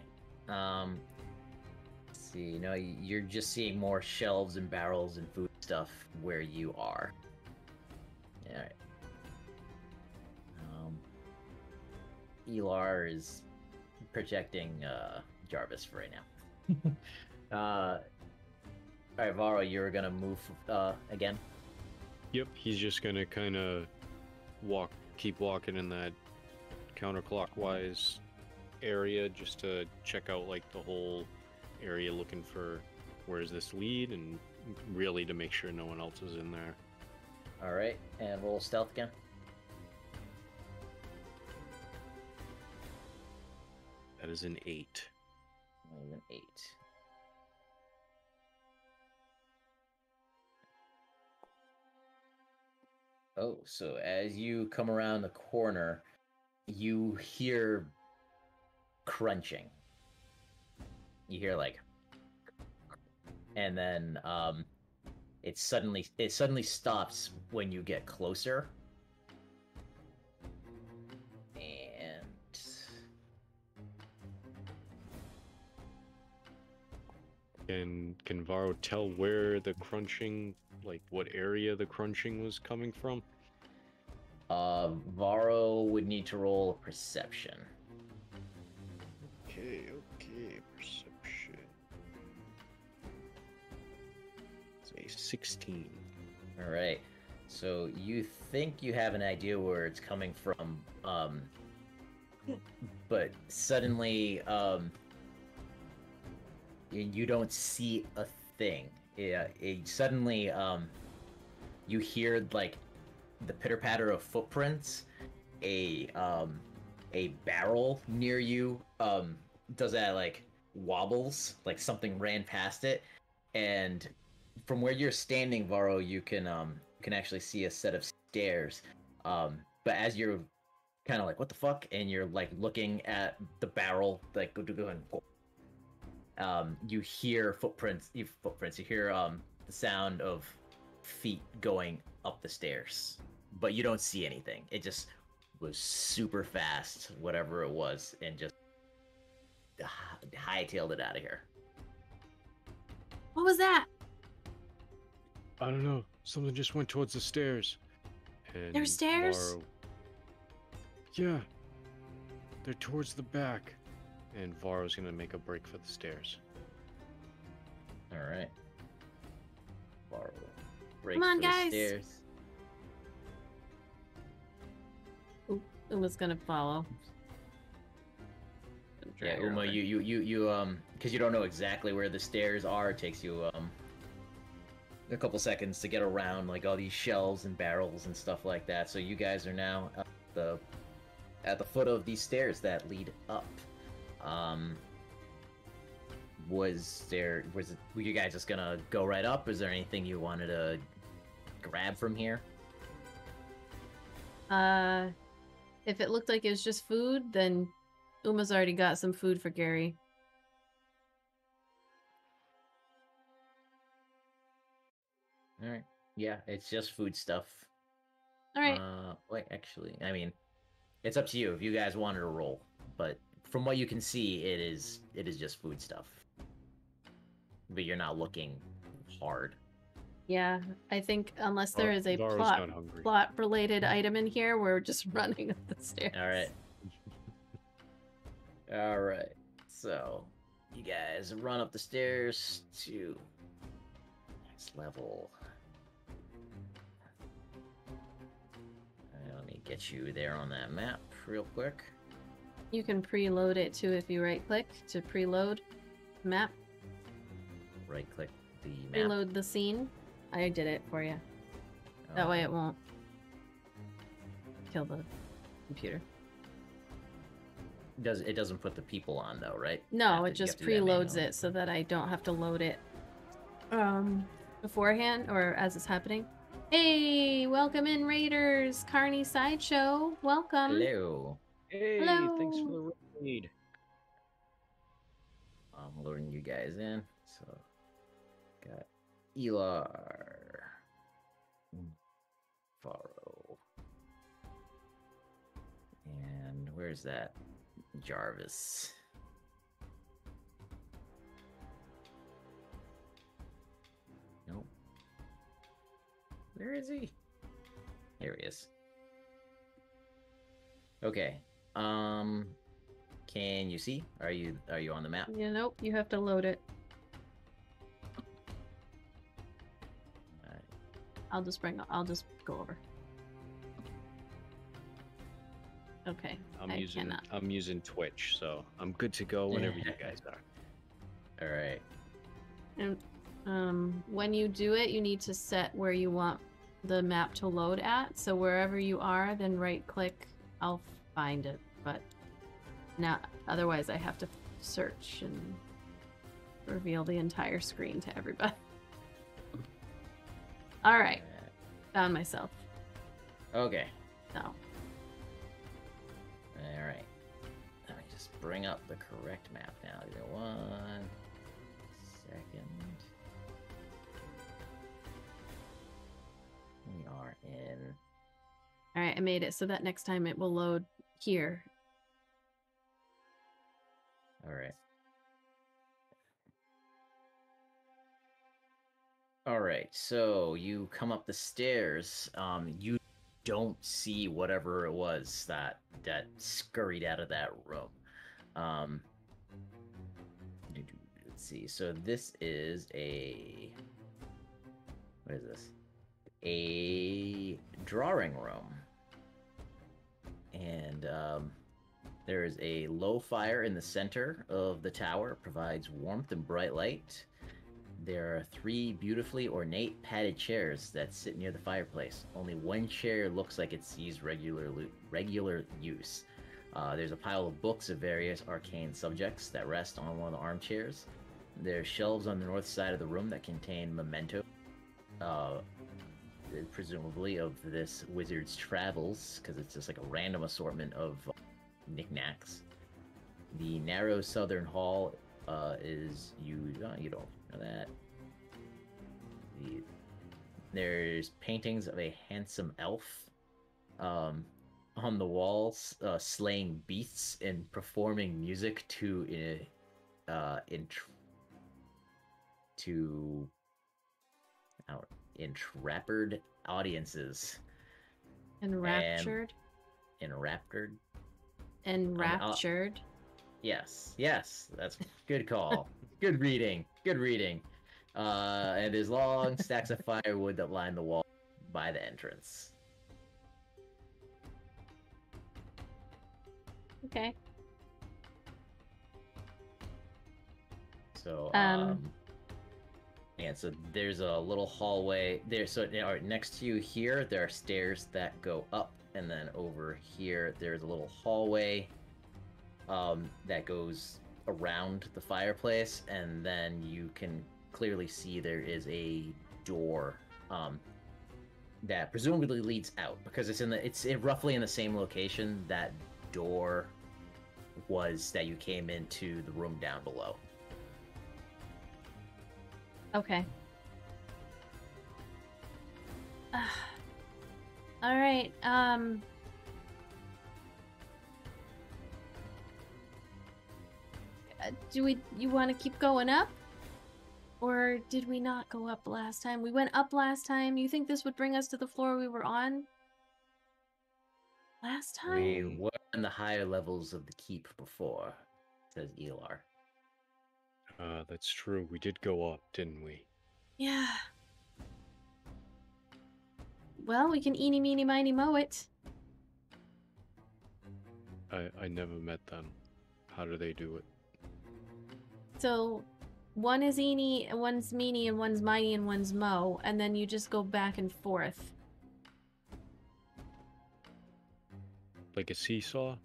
Let's see. No, you're just seeing more shelves and barrels and food stuff where you are. All right. Elar is projecting Jarvis for right now. All right, Varo, you're gonna move again. Yep, he's just gonna kind of keep walking in that counterclockwise area just to check out like the whole area, looking for where does this lead, and really to make sure no one else is in there. All right, and roll stealth again. That is an 8. That is an 8. Oh, so as you come around the corner, you hear crunching. You hear like, and then it suddenly stops when you get closer. And Can Varo tell where the crunching, like what area the crunching was coming from? Varo would need to roll a perception. Okay, perception. It's a 16. All right. So you think you have an idea where it's coming from, but suddenly, you don't see a thing. Yeah, suddenly, you hear like the pitter patter of footprints. A barrel near you does that, like wobbles, like something ran past it, and from where you're standing, Varo, you can actually see a set of stairs. But as you're kind of like, what the fuck, and you're like looking at the barrel, like going, you hear footprints. You hear the sound of feet going up the stairs, but you don't see anything. It just was super fast, whatever it was, and just hightailed it out of here. What was that? I don't know. Something just went towards the stairs. And There's stairs? Varo... Yeah. They're towards the back. And Varo's gonna make a break for the stairs. All right. Varo breaks Come on, for the guys. stairs. Uma's gonna follow. Yeah, Uma, you because you don't know exactly where the stairs are, it takes you a couple seconds to get around like all these shelves and barrels and stuff like that. So you guys are now at the foot of these stairs that lead up. Were you guys just gonna go right up? Is there anything you wanted to grab from here? If it looked like it was just food, then Uma's already got some food for Gary. All right. Yeah, it's just food stuff. All right. Wait, actually, I mean, it's up to you if you guys wanted to roll, but from what you can see, it is just food stuff. But you're not looking hard. Yeah, I think unless there is a Varo's not hungry. plot related item in here, we're just running up the stairs. All right. All right. So, you guys run up the stairs to next level. Let me get you there on that map real quick. You can preload it too if you right-click to preload map. Right-click the map. Preload the scene. I did it for you. That way it won't kill the computer. It doesn't put the people on though, right? No, it just preloads it so that I don't have to load it beforehand or as it's happening. Hey, welcome in Raiders, Carney Sideshow. Welcome. Hello. Hey, Hello. thanks for the raid. I'm loading you guys in. So, got Elar, Varo, and where's that? Jarvis. Nope. Where is he? Here he is. Okay. Can you see? Are you on the map? Yeah, nope, you have to load it. Alright. I'll just go over. Okay. I'm using Twitch, so I'm good to go whenever you guys are. All right. And when you do it, you need to set where you want the map to load at. So wherever you are, then right click. I'll find it, but now otherwise I have to search and reveal the entire screen to everybody. All right, found myself. Okay. So. All right. Let me just bring up the correct map now. Give me 1 second. We are in. All right, I made it so that next time it will load here. All right. All right. So you come up the stairs. You don't see whatever it was that scurried out of that room. Let's see. So this is what is this? A drawing room. And there is a low fire in the center of the tower, provides warmth and bright light. There are 3 beautifully ornate padded chairs that sit near the fireplace. Only one chair looks like it sees regular use. There's a pile of books of various arcane subjects that rest on one of the armchairs. There's shelves on the north side of the room that contain memento, presumably of this wizard's travels, because it's just like a random assortment of knickknacks. The narrow southern hall is used. Oh, you don't know that. There's paintings of a handsome elf on the walls, slaying beasts and performing music to enraptured audiences. Enraptured? Enraptured? Enraptured? Yes, that's good call. Good reading. And there's long stacks of firewood that line the wall by the entrance. Okay. So, and so there's a little hallway there. So next to you here, there are stairs that go up, and then over here, there's a little hallway that goes around the fireplace, and then you can clearly see there is a door that presumably leads out, because it's roughly in the same location that door was that you came into the room down below. Okay. All right. You want to keep going up? Or did we not go up last time? We went up last time. You think this would bring us to the floor we were on last time? We were in the higher levels of the keep before, says Elar. That's true. We did go up, didn't we? Yeah. Well, we can eeny, meeny, miny, moe it. I never met them. How do they do it? So, one is Eenie, and one's Meanie, and one's Mighty, and one's Mo, and then you just go back and forth. Like a seesaw?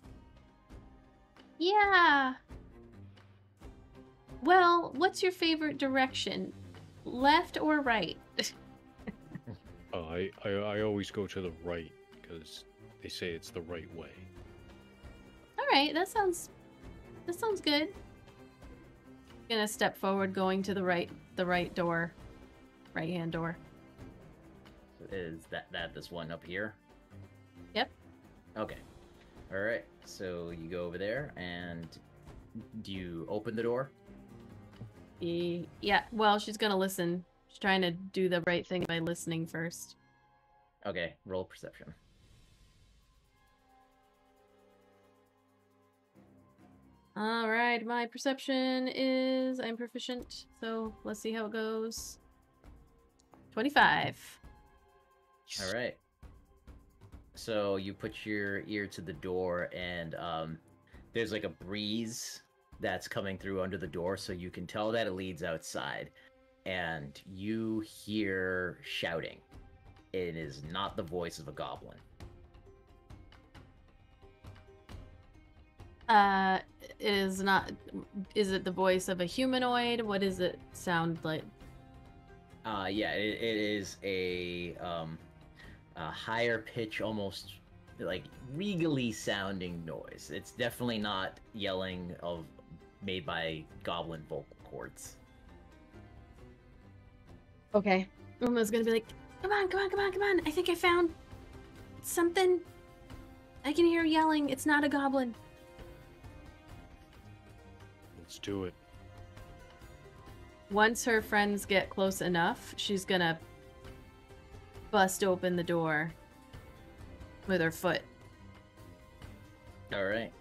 Yeah. Well, what's your favorite direction? Left or right? Oh, I always go to the right because they say it's the right way. All right, that sounds good. Gonna step forward, going to the right door, right-hand door. Is that this one up here? Yep. Okay. All right. So you go over there, and do you open the door? Yeah. Well, she's gonna listen. She's trying to do the right thing by listening first. Okay. Roll perception. All right, my perception is I'm proficient, so let's see how it goes. 25. All right. So you put your ear to the door, and there's like a breeze that's coming through under the door, so you can tell that it leads outside. And you hear shouting. It is not the voice of a goblin. It is not. Is it the voice of a humanoid? What does it sound like? Yeah, it is a higher pitch, almost like regally sounding noise. It's definitely not yelling made by goblin vocal cords. Okay. Uma's gonna be like, come on, come on, come on, come on. I think I found something. I can hear yelling. It's not a goblin. Let's do it. Once her friends get close enough, she's gonna bust open the door with her foot. All right.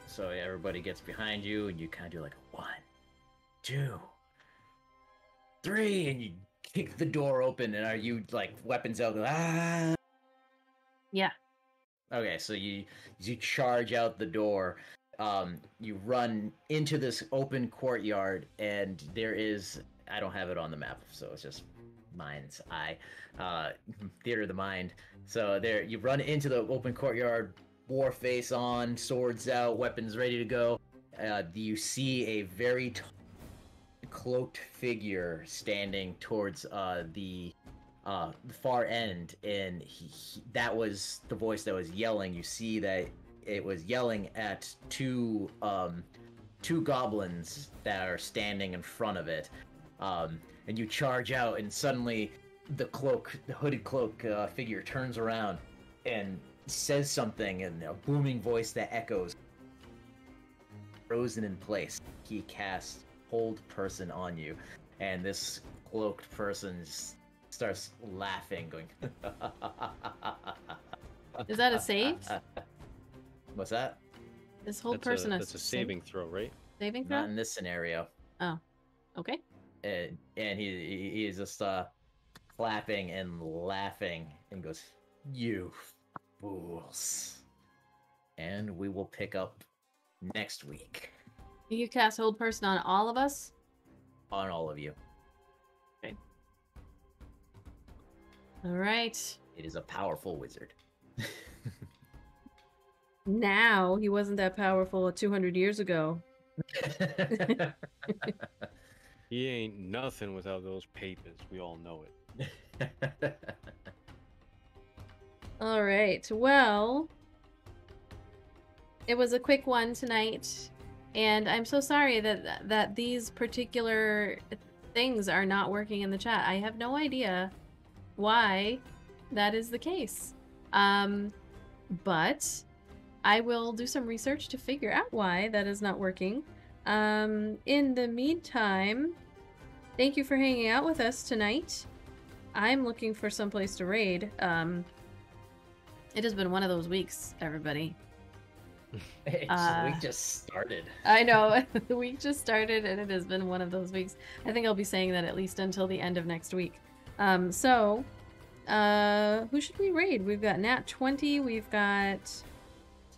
So everybody gets behind you, and you kind of do like 1, 2, 3, and you kick the door open. And are you like weapons out? Ah! Yeah. Okay, so you charge out the door. You run into this open courtyard, and there is, I don't have it on the map, so it's just mind's eye, theater of the mind. So there, you run into the open courtyard, war face on, swords out, weapons ready to go. You see a very cloaked figure standing towards the far end, and that was the voice that was yelling. You see that it was yelling at two goblins that are standing in front of it, and you charge out, and suddenly the hooded cloak figure turns around and says something in a booming voice that echoes. Frozen in place, he casts Hold Person on you, and this cloaked person starts laughing, going. Is that a save? What's that? This whole That's person that's a saving throw, right? saving throw? Not in this scenario. Oh, okay. And he is just clapping and laughing and goes, "You fools!" And we will pick up next week You cast Hold Person on all of us? on all of you. All right. It is a powerful wizard. Now, he wasn't that powerful 200 years ago. He ain't nothing without those papers. We all know it. All right. Well, it was a quick one tonight, and I'm so sorry that these particular things are not working in the chat. I have no idea why that is the case. But I will do some research to figure out why that is not working. In the meantime, thank you for hanging out with us tonight. I'm looking for someplace to raid. It has been one of those weeks, everybody. The week just started. I know, the week just started and it has been one of those weeks. I think I'll be saying that at least until the end of next week. Who should we raid? We've got Nat 20, we've got...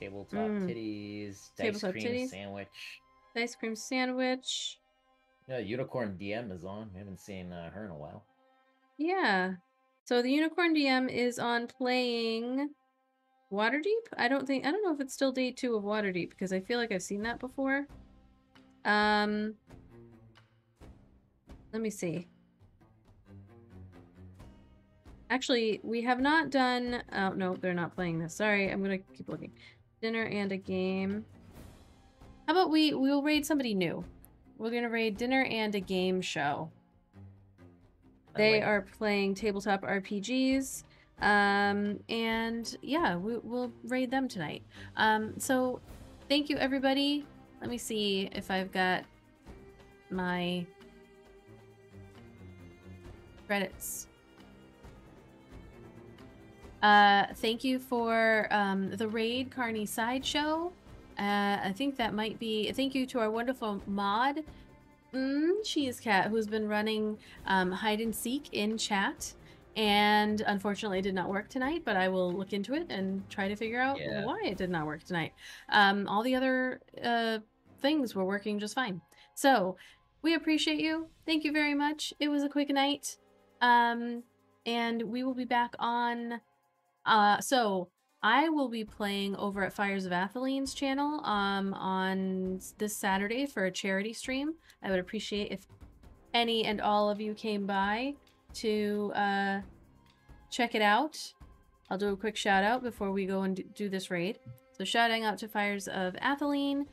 Tabletop titties, ice Tabletop cream titties. sandwich. Ice cream sandwich. Yeah, Unicorn DM is on. We haven't seen her in a while. Yeah. So the Unicorn DM is on playing Waterdeep? I don't know if it's still day 2 of Waterdeep because I feel like I've seen that before. Let me see. Actually, we have not done... Oh, no, they're not playing this. Sorry, I'm going to keep looking. Dinner and a game. How about we'll raid somebody new? We're going to raid Dinner and a Game show. They are playing tabletop RPGs. And yeah, we'll raid them tonight. So thank you, everybody. Let me see if I've got my credits. Thank you for the raid, Carney Sideshow. I think that might be... Thank you to our wonderful mod, Cheese Cat, who's been running hide and seek in chat. And unfortunately it did not work tonight, but I will look into it and try to figure out why it did not work tonight. All the other things were working just fine. So we appreciate you. Thank you very much. It was a quick night. And we will be back on... So I will be playing over at Fires of Athelene's channel on this Saturday for a charity stream. I would appreciate if any and all of you came by to check it out. I'll do a quick shout out before we go and do this raid. So shouting out to Fires of Athelene,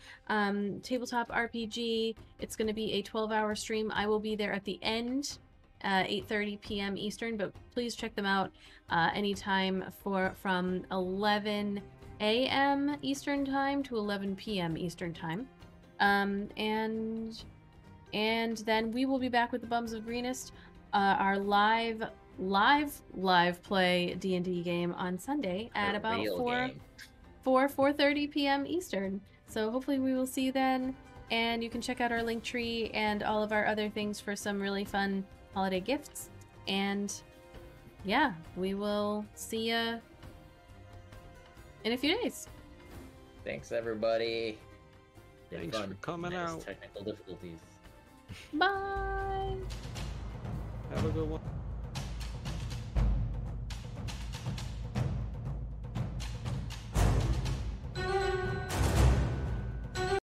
tabletop RPG. It's going to be a 12-hour stream. I will be there at the end, 8:30 p.m. Eastern, but please check them out anytime from 11 a.m. Eastern time to 11 p.m. Eastern time. And then we will be back with the Bums of Greenest, our live play D&D game on Sunday at about 4:30 p.m. Eastern. So hopefully we will see you then, and you can check out our link tree and all of our other things for some really fun holiday gifts. And yeah, we will see ya in a few days. Thanks, everybody. Thanks for coming out. Technical difficulties. Bye. Have a good one.